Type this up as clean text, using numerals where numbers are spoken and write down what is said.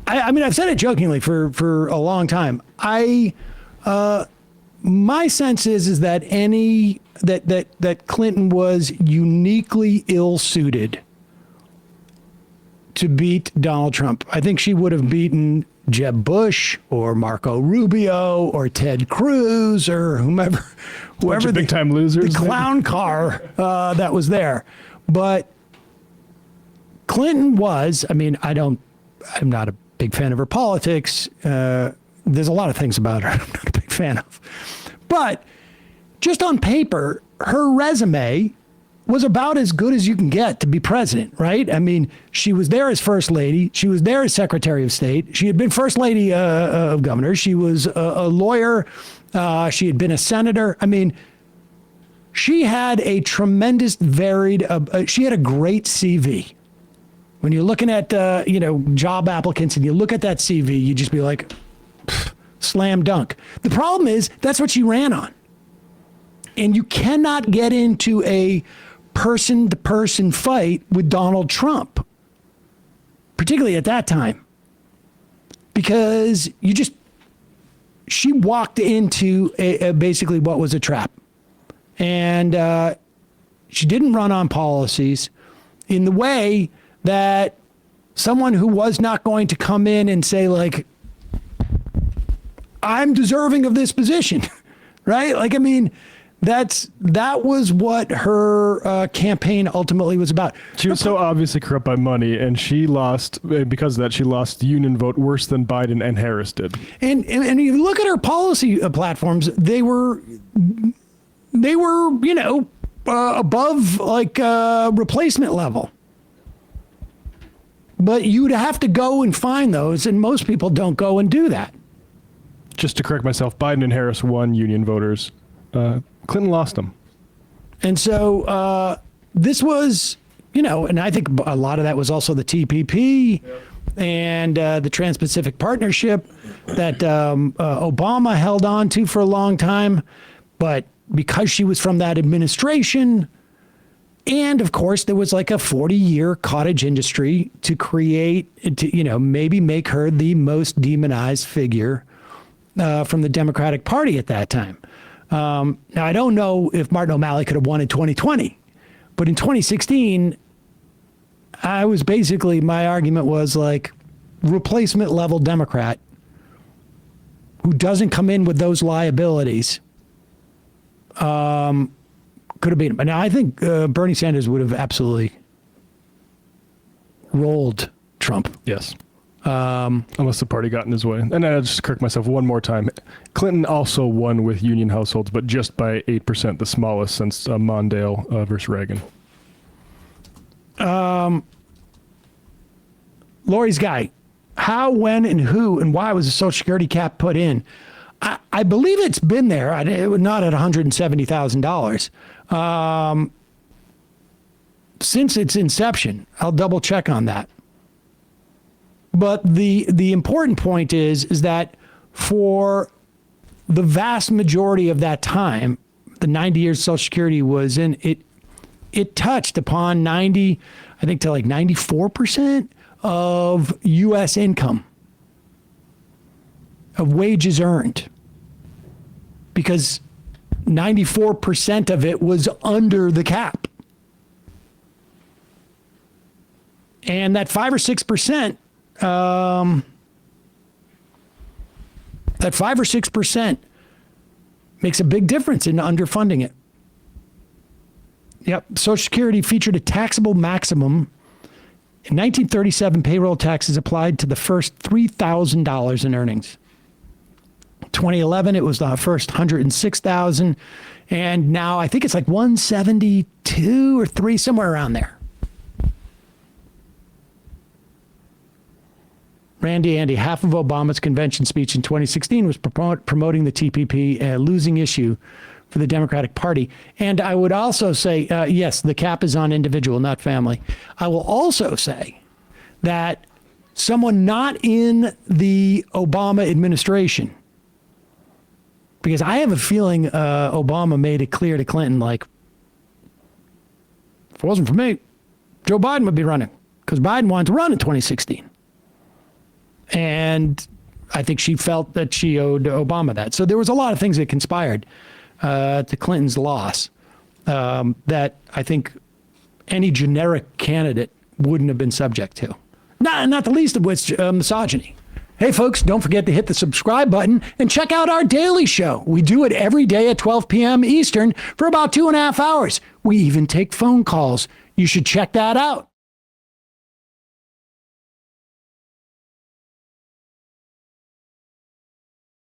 I mean, I've said it jokingly for a long time. My sense is that that Clinton was uniquely ill-suited to beat Donald Trump. I think she would have beaten Jeb Bush or Marco Rubio or Ted Cruz or whoever the big time losers, the clown car that was there. But Clinton was, I mean, I'm not a big fan of her politics. There's a lot of things about her I'm not a big fan of. But just on paper, her resume was about as good as you can get to be president, right? I mean, she was there as first lady. She was there as secretary of state. She had been first lady of governors. She was a lawyer. She had been a senator. I mean, she had a tremendous varied, she had a great CV. When you're looking at, job applicants and you look at that CV, you just be like, slam dunk. The problem is that's what she ran on. And you cannot get into a person-to-person fight with Donald Trump, particularly at that time, because she walked into basically what was a trap. And she didn't run on policies in the way that someone who was not going to come in and say, like, I'm deserving of this position, right? Like, I mean, that was what her campaign ultimately was about. She was so obviously corrupt by money, and she lost, because of that, she lost the union vote worse than Biden and Harris did. And you look at her policy platforms, they were above like replacement level. But you'd have to go and find those, and most people don't go and do that. Just to correct myself, Biden and Harris won union voters. Clinton lost them. And so this was, and I think a lot of that was also the TPP and the Trans-Pacific Partnership that Obama held on to for a long time. But because she was from that administration, and of course, there was like a 40-year cottage industry to create, maybe make her the most demonized figure from the Democratic Party at that time. Now, I don't know if Martin O'Malley could have won in 2020, but in 2016, my argument was like replacement level Democrat who doesn't come in with those liabilities could have beaten him. Now, I think Bernie Sanders would have absolutely rolled Trump. Yes. Unless the party got in his way. And I'll just correct myself one more time. Clinton also won with union households, but just by 8%, the smallest since Mondale versus Reagan. Lori's guy, how, when, and who, and why was the Social Security cap put in? I believe it's been there. It was not at $170,000 since its inception. I'll double check on that. But the important point is that for the vast majority of that time, the 90 years Social Security was in, it touched upon 90, I think to like 94% of U.S. income, of wages earned, because 94% of it was under the cap. And that 5 or 6%, that 5 or 6% makes a big difference in underfunding it. Yep. Social Security featured a taxable maximum. In 1937, payroll taxes applied to the first $3,000 in earnings. 2011, it was the first $106,000. And now I think it's like 172 or 3, somewhere around there. Andy, half of Obama's convention speech in 2016 was promoting the TPP, a losing issue for the Democratic Party. And I would also say, yes, the cap is on individual, not family. I will also say that someone not in the Obama administration, because I have a feeling Obama made it clear to Clinton, like, if it wasn't for me, Joe Biden would be running, because Biden wanted to run in 2016. And I think she felt that she owed Obama that. So there was a lot of things that conspired to Clinton's loss that I think any generic candidate wouldn't have been subject to. Not the least of which misogyny. Hey, folks, don't forget to hit the subscribe button and check out our daily show. We do it every day at 12 p.m. Eastern for about 2.5 hours. We even take phone calls. You should check that out.